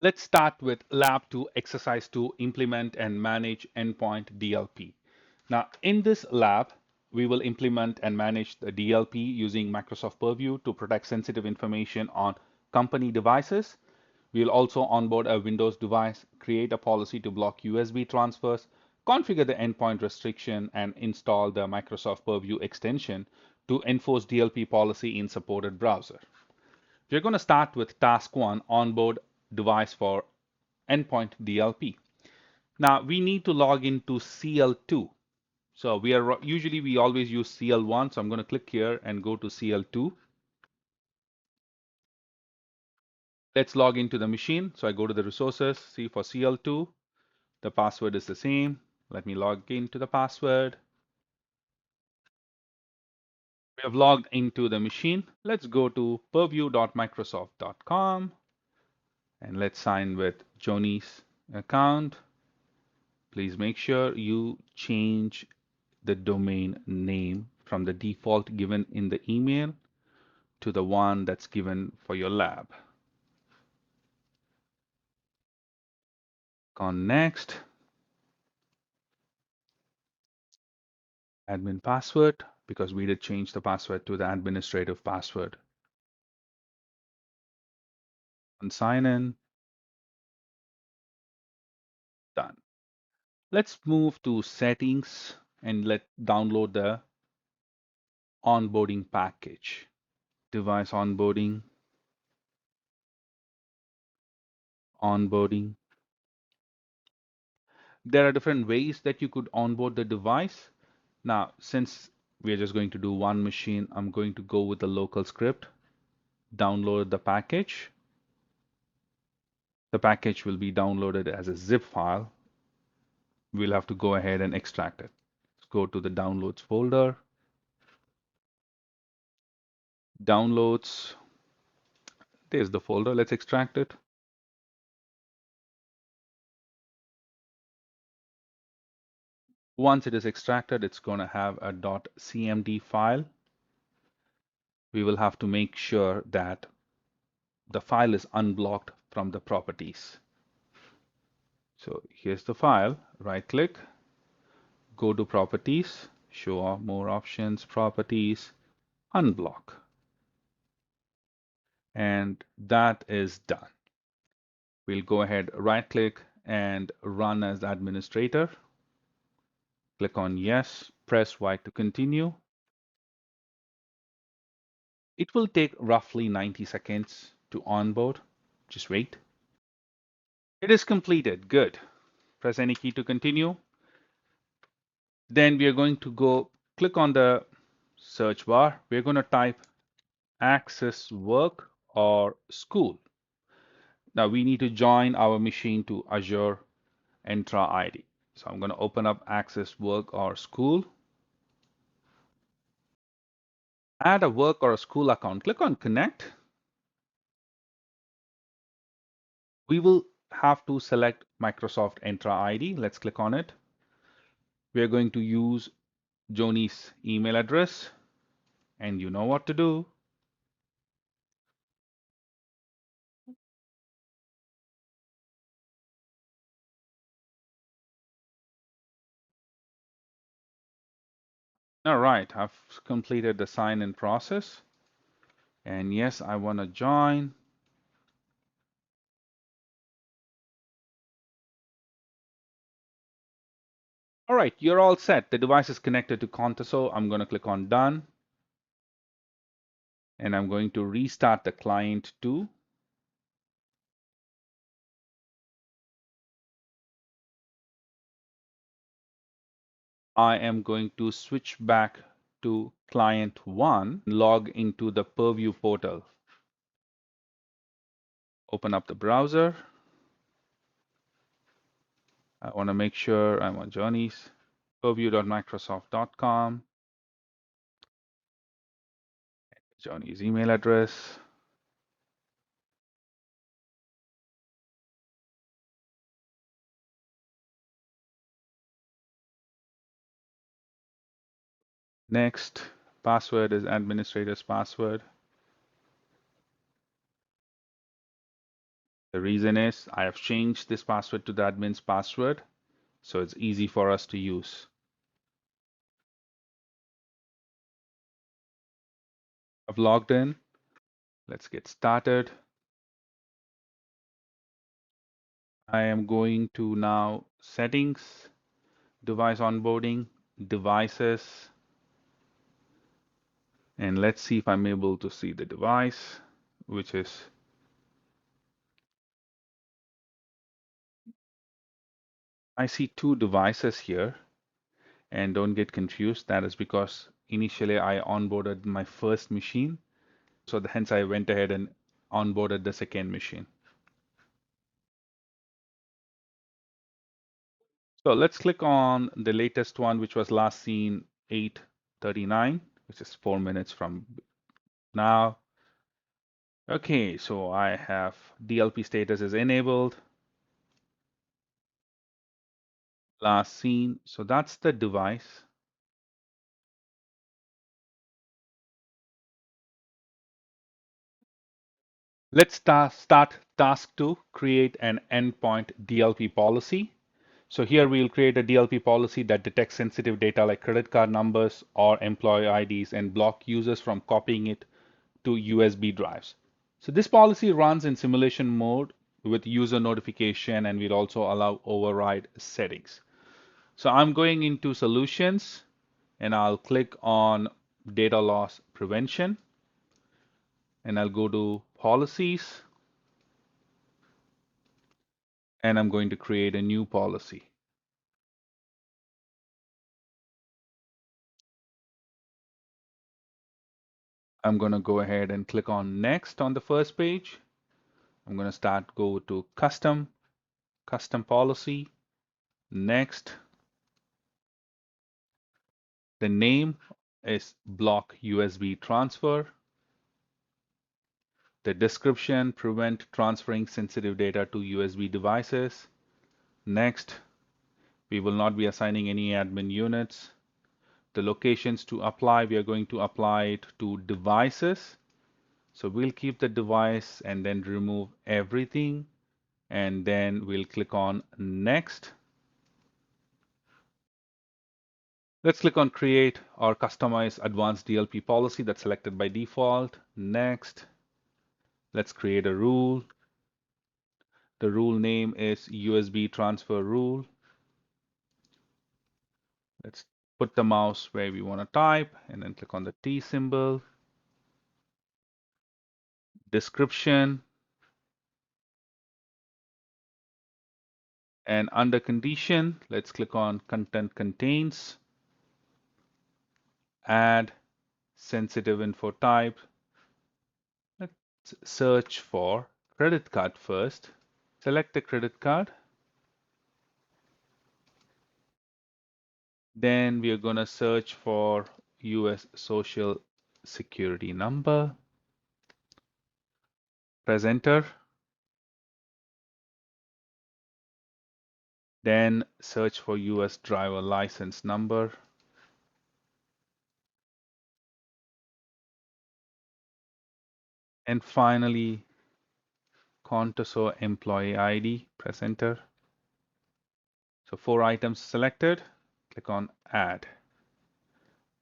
Let's start with Lab 2, Exercise 2, Implement and Manage Endpoint DLP. Now, in this lab, we will implement and manage the DLP using Microsoft Purview to protect sensitive information on company devices. We'll also onboard a Windows device, create a policy to block USB transfers, configure the endpoint restriction, and install the Microsoft Purview extension to enforce DLP policy in supported browser. We're going to start with task 1, onboard device for endpoint DLP. Now we need to log into CL2. So we always use CL1. So I'm going to click here and go to CL2. Let's log into the machine. So I go to the resources, see for CL2, the password is the same. Let me log into the password. We have logged into the machine. Let's go to purview.microsoft.com and let's sign with Joni's account. Please make sure you change the domain name from the default given in the email to the one that's given for your lab. On next, admin password, because we did change the password to the administrative password. On sign in, done. Let's move to settings and let download the onboarding package. Device onboarding, onboarding. There are different ways that you could onboard the device. Now, since we are just going to do one machine, I'm going to go with the local script, download the package. The package will be downloaded as a zip file. We'll have to go ahead and extract it. Let's go to the downloads folder, downloads. There's the folder. Let's extract it. Once it is extracted, it's going to have a .cmd file. We will have to make sure that the file is unblocked from the properties. So here's the file. Right click, go to properties, show more options, properties, unblock. And that is done. We'll go ahead, right click and run as administrator. Click on yes, press Y to continue. It will take roughly 90 seconds to onboard. Just wait. It is completed. Good. Press any key to continue. Then we are going to go click on the search bar. We're going to type access work or school. Now we need to join our machine to Azure Entra ID. So I'm going to open up access work or school. Add a work or a school account. Click on connect. We will have to select Microsoft Entra ID. Let's click on it. We are going to use Joni's email address, and you know what to do. All right, I've completed the sign-in process. And yes, I want to join. All right, you're all set. The device is connected to Contoso. I'm going to click on Done. And I'm going to restart the client too. I am going to switch back to client 1, log into the Purview portal. Open up the browser. I want to make sure I'm on Journeys, purview.microsoft.com, Johnny's email address. Next, password is administrator's password. The reason is I have changed this password to the admin's password, so it's easy for us to use. I've logged in. Let's get started. I am going to now settings, device onboarding, devices, and let's see if I'm able to see the device, which is, I see two devices here, and don't get confused. That is because initially I onboarded my first machine, so hence I went ahead and onboarded the second machine. So let's click on the latest one, which was last seen 8:39, which is 4 minutes from now. Okay, so I have DLP status is enabled, last seen. So that's the device. Let's start task 2, create an endpoint DLP policy. So here we'll create a DLP policy that detects sensitive data like credit card numbers or employee IDs and block users from copying it to USB drives. So this policy runs in simulation mode with user notification, and we'll also allow override settings. So I'm going into solutions and I'll click on data loss prevention and I'll go to policies and I'm going to create a new policy. I'm going to go ahead and click on next on the first page. I'm going to go to custom policy, next. The name is block USB transfer. The description, prevent transferring sensitive data to USB devices. Next, we will not be assigning any admin units. The locations to apply, we are going to apply it to devices. So we'll keep the device and then remove everything. And then we'll click on next. Let's click on create or customize advanced DLP policy that's selected by default. Next, let's create a rule. The rule name is USB transfer rule. Let's put the mouse where we want to type and then click on the T symbol. Description. And under condition, let's click on content contains. Add sensitive info type. Let's search for credit card first. Select the credit card. Then we are going to search for US Social Security number. Press enter. Then search for US driver license number. And finally, Contoso employee ID. Press enter. So 4 items selected. Click on add.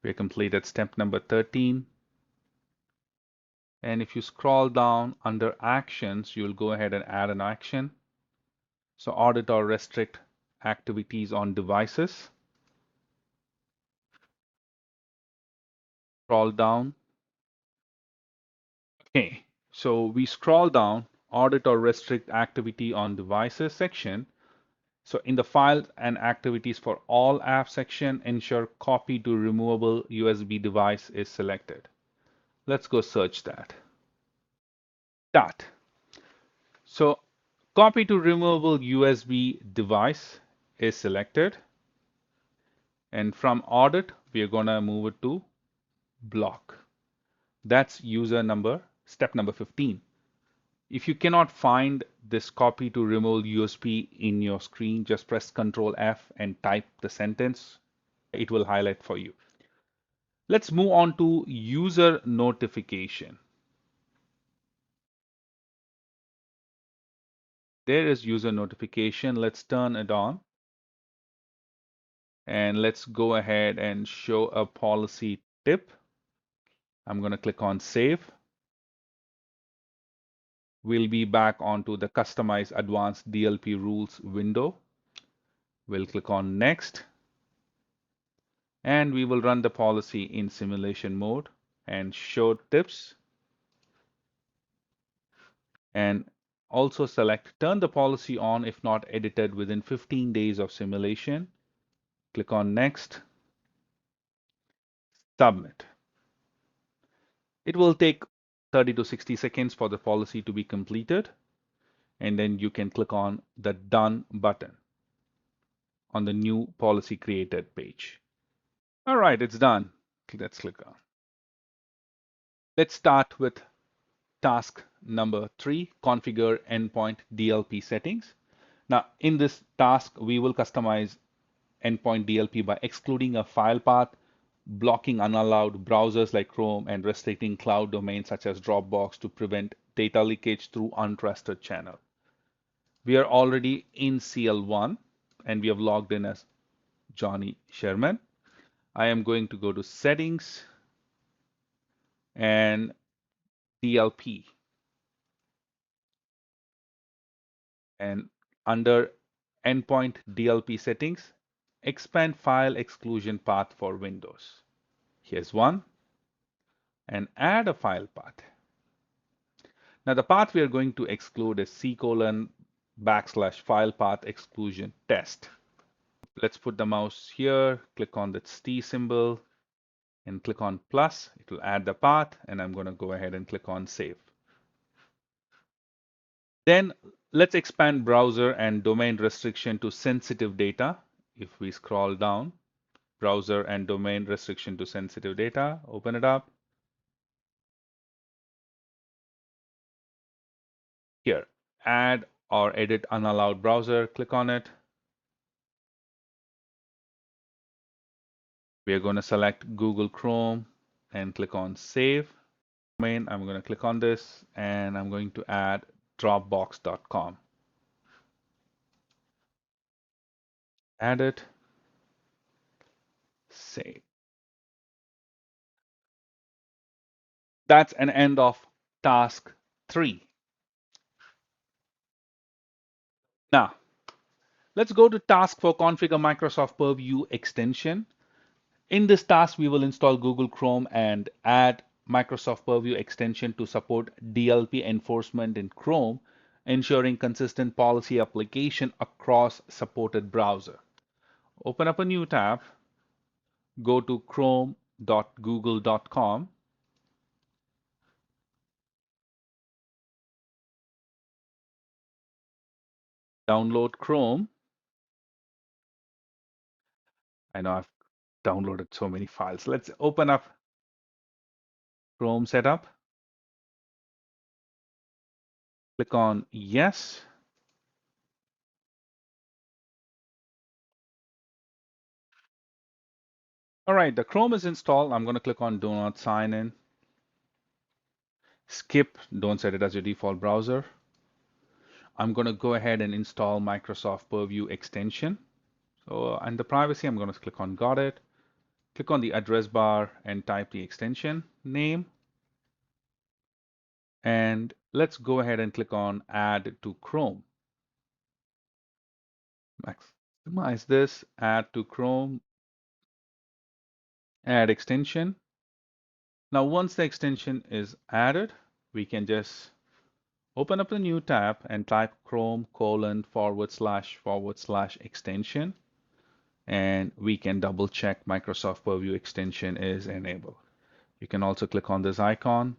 We completed step number 13. And if you scroll down under actions, you'll go ahead and add an action. So audit or restrict activities on devices. Scroll down. Okay, so we scroll down, audit or restrict activity on devices section. So in the files and activities for all apps section, ensure copy to removable USB device is selected. Let's go search that. That. So copy to removable USB device is selected. And from audit, we are going to move it to block. That's user number, step number 15. If you cannot find this copy to remove USB in your screen, just press Ctrl F and type the sentence. It will highlight for you. Let's move on to user notification. There is user notification. Let's turn it on. And let's go ahead and show a policy tip. I'm going to click on Save. We'll be back onto the Customize Advanced DLP Rules window. We'll click on Next. And we will run the policy in simulation mode and show tips. And also select Turn the policy on if not edited within 15 days of simulation. Click on Next. Submit. It will take 30 to 60 seconds for the policy to be completed. And then you can click on the Done button on the new policy created page. All right, it's done. Let's click on. Let's start with task number 3, configure endpoint DLP settings. Now, in this task, we will customize endpoint DLP by excluding a file path, blocking unallowed browsers like Chrome, and restricting cloud domains such as Dropbox to prevent data leakage through untrusted channel. We are already in CL1 and we have logged in as Johnny Sherman. I am going to go to Settings and DLP. And under Endpoint DLP settings, expand file exclusion path for Windows. Here's one. And add a file path. Now the path we are going to exclude is C:\file path exclusion test. Let's put the mouse here, click on the T symbol, and click on plus. It will add the path, and I'm going to go ahead and click on Save. Then let's expand browser and domain restriction to sensitive data. If we scroll down, browser and domain restriction to sensitive data, open it up. Here, add or edit unallowed browser, click on it. We are going to select Google Chrome and click on Save. Domain, I'm going to click on this and I'm going to add Dropbox.com. Add it. Save. That's an end of task 3. Now, let's go to task 4, configure Microsoft Purview extension. In this task, we will install Google Chrome and add Microsoft Purview extension to support DLP enforcement in Chrome, ensuring consistent policy application across supported browser. Open up a new tab, go to chrome.google.com. Download Chrome. I know I've downloaded so many files. Let's open up Chrome setup. Click on Yes. All right, the Chrome is installed. I'm going to click on Do Not Sign In. Skip, don't set it as your default browser. I'm going to go ahead and install Microsoft Purview extension. So, and the privacy, I'm going to click on Got It. Click on the address bar and type the extension name. And let's go ahead and click on Add to Chrome. Maximize this, Add to Chrome, add extension. Now, once the extension is added, we can just open up a new tab and type Chrome://extension. And we can double check Microsoft Purview extension is enabled. You can also click on this icon.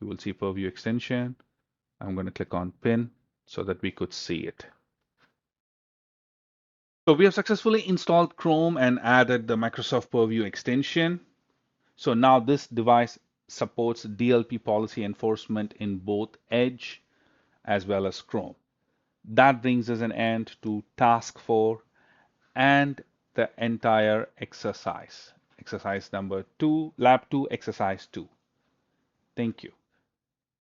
You will see Purview extension. I'm going to click on Pin so that we could see it. So we have successfully installed Chrome and added the Microsoft Purview extension. So now this device supports DLP policy enforcement in both Edge as well as Chrome. That brings us an end to task 4 and the entire exercise. Exercise number 2, lab 2, exercise 2. Thank you.